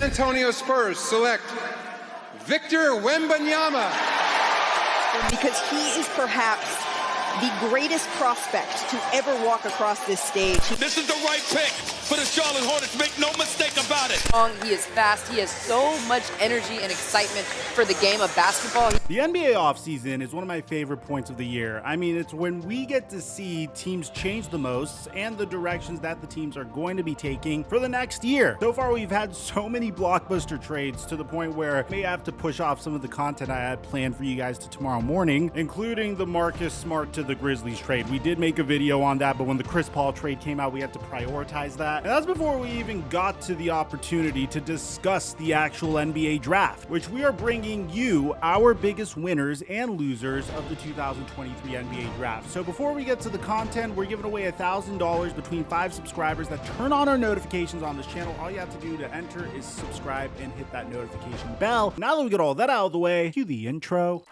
Antonio Spurs select Victor Wembanyama. Because he is perhaps the greatest prospect to ever walk across this stage. This is the right pick for the Charlotte Hornets. Make no mistake about it. He is fast. He has so much energy and excitement for the game of basketball. The NBA offseason is one of my favorite points of the year. I mean, it's when we get to see teams change the most and the directions that the teams are going to be taking for the next year. So far, we've had so many blockbuster trades to the point where I may have to push off some of the content I had planned for you guys to tomorrow morning, including the Marcus Smart to the Grizzlies trade. We did make a video on that, but when the Chris Paul trade came out, we had to prioritize that. And that's before we even got to the opportunity to discuss the actual NBA draft, which we are bringing you our biggest winners and losers of the 2023 NBA draft. So before we get to the content, we're giving away $1,000 between 5 subscribers that turn on our notifications on this channel. All you have to do to enter is subscribe and hit that notification bell. Now that we get all that out of the way, cue the intro.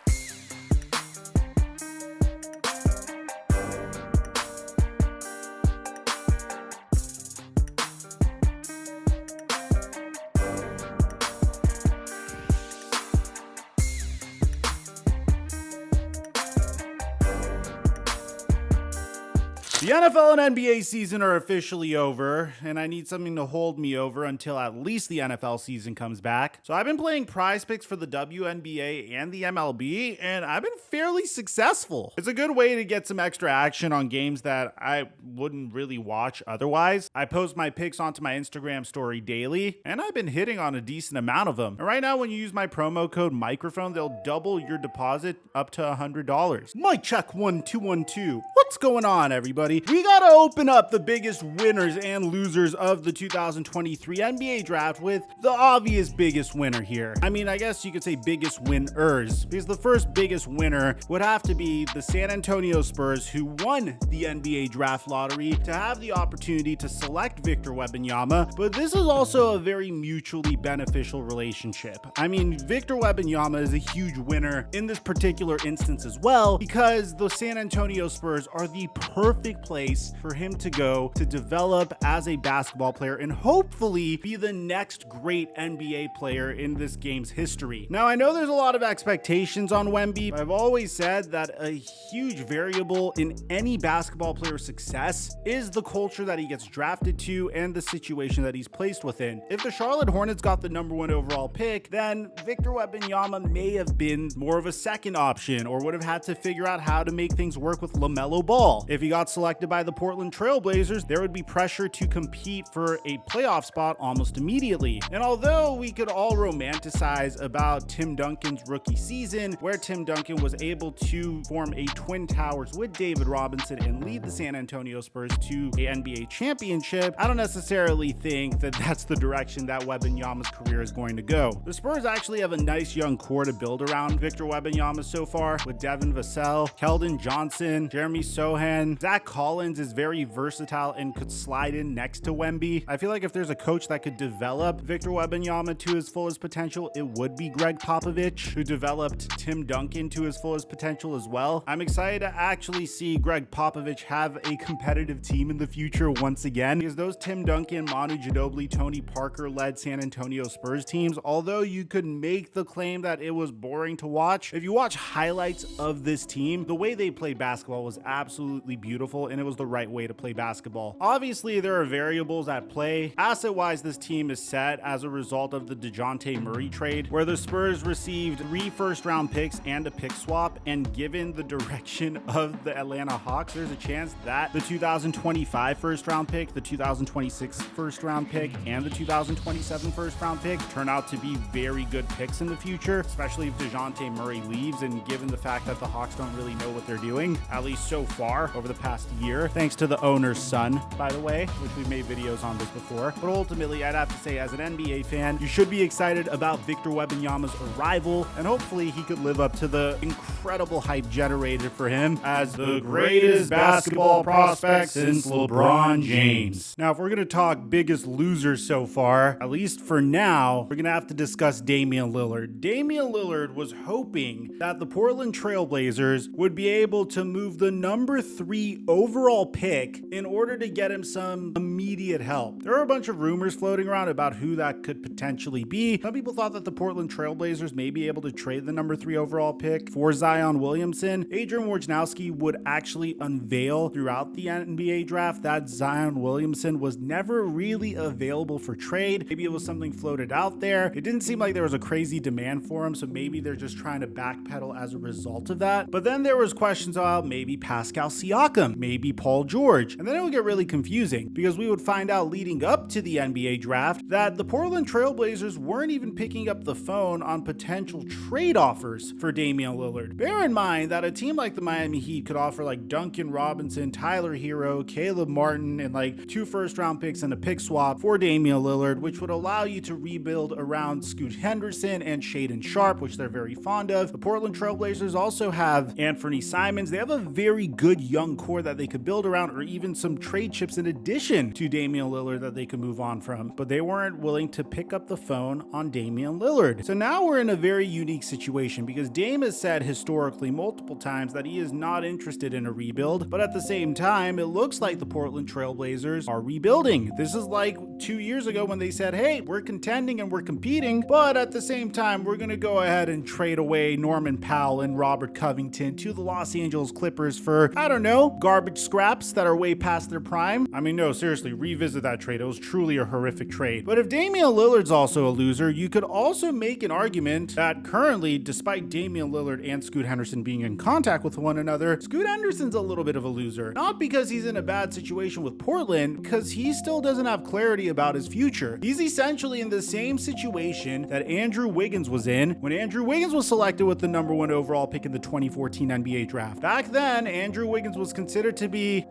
The NFL and NBA season are officially over, and I need something to hold me over until at least the NFL season comes back. So I've been playing prize picks for the WNBA and the MLB, and I've been fairly successful. It's a good way to get some extra action on games that I wouldn't really watch otherwise. I post my picks onto my Instagram story daily, and I've been hitting on a decent amount of them. And right now, when you use my promo code microphone, they'll double your deposit up to $100. Mic check 1 2 1 2. What's going on, everybody? We gotta open up the biggest winners and losers of the 2023 NBA draft with the obvious biggest winner here. I mean, I guess you could say biggest winners, because the first biggest winner would have to be the San Antonio Spurs, who won the NBA draft lottery to have the opportunity to select Victor Wembanyama. But this is also a very mutually beneficial relationship. I mean, Victor Wembanyama is a huge winner in this particular instance as well, because the San Antonio Spurs are the perfect place for him to go to develop as a basketball player and hopefully be the next great NBA player in this game's history. Now, I know there's a lot of expectations on Wemby. I've always said that a huge variable in any basketball player's success is the culture that he gets drafted to and the situation that he's placed within. If the Charlotte Hornets got the #1 overall pick, then Victor Wembanyama may have been more of a second option or would have had to figure out how to make things work with LaMelo Ball. If he got selected by the Portland Trail Blazers, there would be pressure to compete for a playoff spot almost immediately. And although we could all romanticize about Tim Duncan's rookie season, where Tim Duncan was able to form a twin towers with David Robinson and lead the San Antonio Spurs to a NBA championship, I don't necessarily think that that's the direction that Wembanyama's career is going to go. The Spurs actually have a nice young core to build around Victor Wembanyama so far, with Devin Vassell, Keldon Johnson, Jeremy Sohan. Zach Collins is very versatile and could slide in next to Wemby. I feel like if there's a coach that could develop Victor Wembanyama to his fullest potential, it would be Greg Popovich, who developed Tim Duncan to his fullest potential as well. I'm excited to actually see Greg Popovich have a competitive team in the future once again, because those Tim Duncan, Manu Ginobili, Tony Parker led San Antonio Spurs teams, although you could make the claim that it was boring to watch, if you watch highlights of this team, the way they played basketball was absolutely beautiful, and it was the right way to play basketball. Obviously, there are variables at play. Asset-wise, this team is set as a result of the DeJounte Murray trade, where the Spurs received 3 first-round picks and a pick swap, and given the direction of the Atlanta Hawks, there's a chance that the 2025 first-round pick, the 2026 first-round pick, and the 2027 first-round pick turn out to be very good picks in the future, especially if DeJounte Murray leaves, and given the fact that the Hawks don't really know what they're doing, at least so far over the past year, thanks to the owner's son, by the way, which we've made videos on this before. But ultimately, I'd have to say, as an NBA fan, you should be excited about Victor Wembanyama's arrival, and hopefully he could live up to the incredible hype generated for him as the greatest basketball prospect since LeBron James. Now, if we're going to talk biggest losers so far, at least for now, we're going to have to discuss Damian Lillard. Damian Lillard was hoping that the Portland Trail Blazers would be able to move the #3 overall pick in order to get him some immediate help. There are a bunch of rumors floating around about who that could potentially be. Some people thought that the Portland Trailblazers may be able to trade the number 3 overall pick for Zion Williamson. Adrian Wojnarowski would actually unveil throughout the NBA draft that Zion Williamson was never really available for trade. Maybe it was something floated out there. It didn't seem like there was a crazy demand for him, so maybe they're just trying to backpedal as a result of that. But then there was questions about maybe Pascal Siakam, maybe Paul George, and then it would get really confusing because we would find out leading up to the NBA draft that the Portland Trailblazers weren't even picking up the phone on potential trade offers for Damian Lillard. Bear in mind that a team like the Miami Heat could offer like Duncan Robinson, Tyler Hero, Caleb Martin, and like 2 first-round picks and a pick swap for Damian Lillard, which would allow you to rebuild around Scoot Henderson and Shaedon Sharpe, which they're very fond of. The Portland Trailblazers also have Anthony Simons. They have a very good young core that they could build around, or even some trade chips in addition to Damian Lillard that they could move on from. But they weren't willing to pick up the phone on Damian Lillard. So now we're in a very unique situation because Dame has said historically multiple times that he is not interested in a rebuild, but at the same time, it looks like the Portland Trailblazers are rebuilding. This is like 2 years ago when they said, hey, we're contending and we're competing, but at the same time, we're going to go ahead and trade away Norman Powell and Robert Covington to the Los Angeles Clippers for, I don't know, garbage scraps that are way past their prime. I mean, no, seriously, revisit that trade. It was truly a horrific trade. But if Damian Lillard's also a loser, you could also make an argument that currently, despite Damian Lillard and Scoot Henderson being in contact with one another, Scoot Henderson's a little bit of a loser. Not because he's in a bad situation with Portland, because he still doesn't have clarity about his future. He's essentially in the same situation that Andrew Wiggins was in when Andrew Wiggins was selected with the number 1 overall pick in the 2014 NBA draft. Back then, Andrew Wiggins was considered to be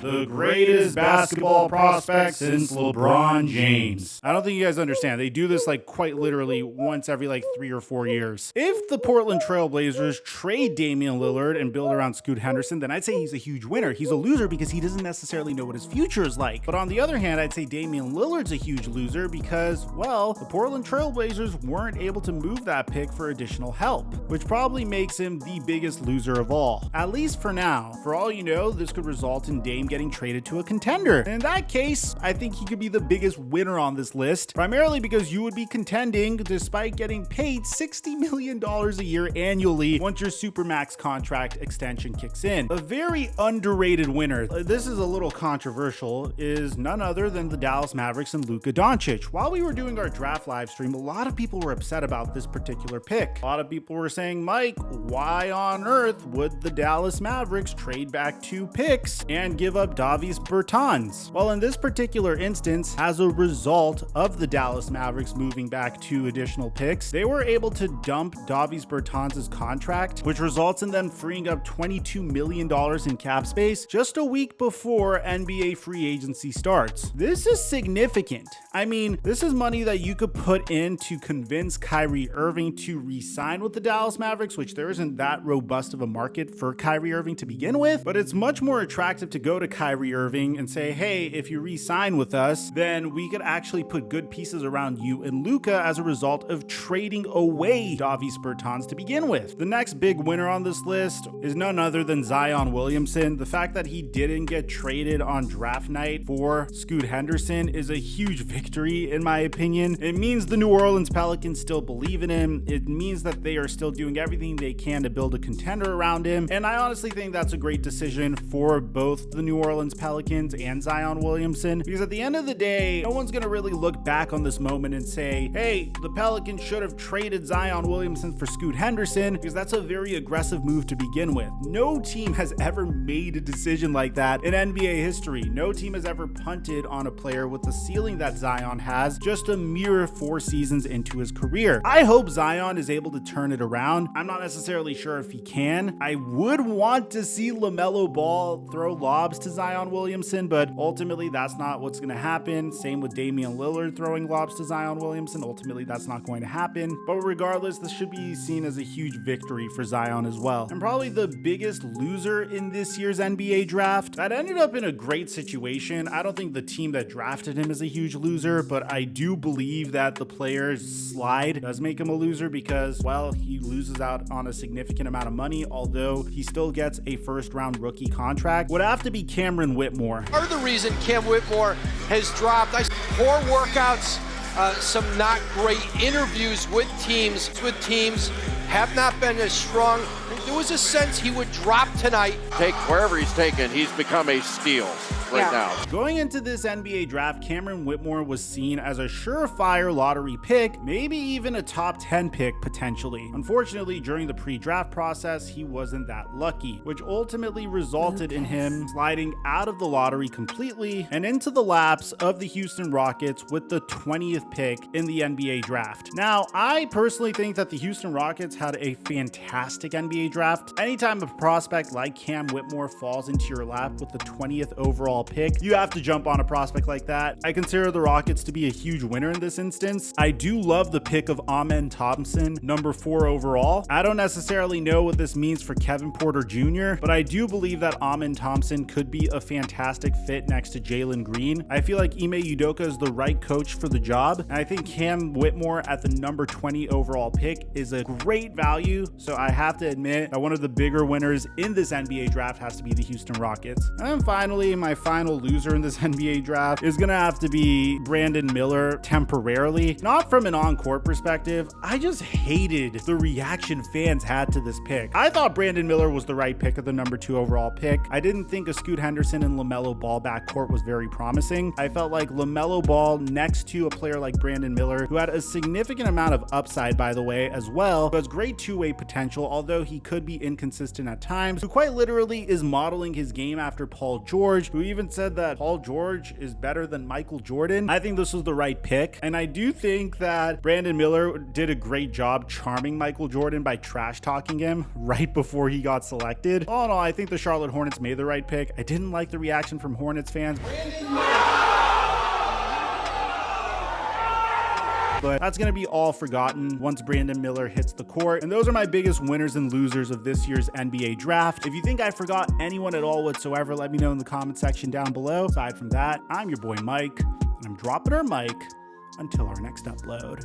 the greatest basketball prospect since LeBron James. I don't think you guys understand. They do this like quite literally once every like 3 or 4 years. If the Portland Trailblazers trade Damian Lillard and build around Scoot Henderson, then I'd say he's a huge winner. He's a loser because he doesn't necessarily know what his future is like. But on the other hand, I'd say Damian Lillard's a huge loser because, well, the Portland Trailblazers weren't able to move that pick for additional help, which probably makes him the biggest loser of all. At least for now. For all you know, this could result in Dame getting traded to a contender. And in that case, I think he could be the biggest winner on this list, primarily because you would be contending despite getting paid $60 million a year annually once your Supermax contract extension kicks in. A very underrated winner, this is a little controversial, is none other than the Dallas Mavericks and Luka Doncic. While we were doing our draft live stream, a lot of people were upset about this particular pick. A lot of people were saying, Mike, why on earth would the Dallas Mavericks trade back 2 picks and give up Davis Bertans? Well, in this particular instance, as a result of the Dallas Mavericks moving back 2 additional picks, they were able to dump Davis Bertans' contract, which results in them freeing up $22 million in cap space just a week before NBA free agency starts. This is significant. I mean, this is money that you could put in to convince Kyrie Irving to re-sign with the Dallas Mavericks, which there isn't that robust of a market for Kyrie Irving to begin with, but it's much more attractive to go to Kyrie Irving and say, hey, if you re-sign with us, then we could actually put good pieces around you and Luka as a result of trading away Davis Bertans to begin with. The next big winner on this list is none other than Zion Williamson. The fact that he didn't get traded on draft night for Scoot Henderson is a huge victory in my opinion. It means the New Orleans Pelicans still believe in him. It means that they are still doing everything they can to build a contender around him. And I honestly think that's a great decision for both the New Orleans Pelicans and Zion Williamson, because at the end of the day, no one's going to really look back on this moment and say, hey, the Pelicans should have traded Zion Williamson for Scoot Henderson, because that's a very aggressive move to begin with. No team has ever made a decision like that in NBA history. No team has ever punted on a player with the ceiling that Zion has just a mere 4 seasons into his career. I hope Zion is able to turn it around. I'm not necessarily sure if he can. I would want to see LaMelo Ball throw lobs to Zion Williamson, but ultimately that's not what's going to happen. Same with Damian Lillard throwing lobs to Zion Williamson. Ultimately, that's not going to happen. But regardless, this should be seen as a huge victory for Zion as well. And probably the biggest loser in this year's NBA draft that ended up in a great situation. I don't think the team that drafted him is a huge loser, but I do believe that the player's slide does make him a loser because, well, he loses out on a significant amount of money, although he still gets a first-round rookie contract. Would have to be Cameron Whitmore. Part of the reason Cam Whitmore has dropped poor workouts, some not great interviews with teams have not been as strong. There was a sense he would drop tonight. Take wherever he's taken, he's become a steal right now. Going into this NBA draft, Cameron Whitmore was seen as a surefire lottery pick, maybe even a top 10 pick potentially. Unfortunately, during the pre-draft process, he wasn't that lucky, which ultimately resulted in him sliding out of the lottery completely and into the laps of the Houston Rockets with the 20th pick in the NBA draft. Now, I personally think that the Houston Rockets had a fantastic NBA draft. Anytime a prospect like Cam Whitmore falls into your lap with the 20th overall pick, you have to jump on a prospect like that. I consider the Rockets to be a huge winner in this instance. I do love the pick of Amen Thompson, number 4 overall. I don't necessarily know what this means for Kevin Porter Jr., but I do believe that Amen Thompson could be a fantastic fit next to Jalen Green. I feel like Ime Udoka is the right coach for the job, and I think Cam Whitmore at the number 20 overall pick is a great value, so I have to admit that one of the bigger winners in this NBA draft has to be the Houston Rockets. And then finally, my final loser in this NBA draft is gonna have to be Brandon Miller temporarily. Not from an on-court perspective, I just hated the reaction fans had to this pick. I thought Brandon Miller was the right pick of the number 2 overall pick. I didn't think a Scoot Henderson and LaMelo Ball backcourt was very promising. I felt like LaMelo Ball next to a player like Brandon Miller, who had a significant amount of upside, by the way, as well, but has great two-way potential, although he could be inconsistent at times, who quite literally is modeling his game after Paul George, who even said that Paul George is better than Michael Jordan. I think this was the right pick, and I do think that Brandon Miller did a great job charming Michael Jordan by trash talking him right before he got selected. All in all, I think the Charlotte Hornets made the right pick. I didn't like the reaction from Hornets fans, but that's going to be all forgotten once Brandon Miller hits the court. And those are my biggest winners and losers of this year's NBA draft. If you think I forgot anyone at all whatsoever, let me know in the comment section down below. Aside from that, I'm your boy Mike, and I'm dropping our mic until our next upload.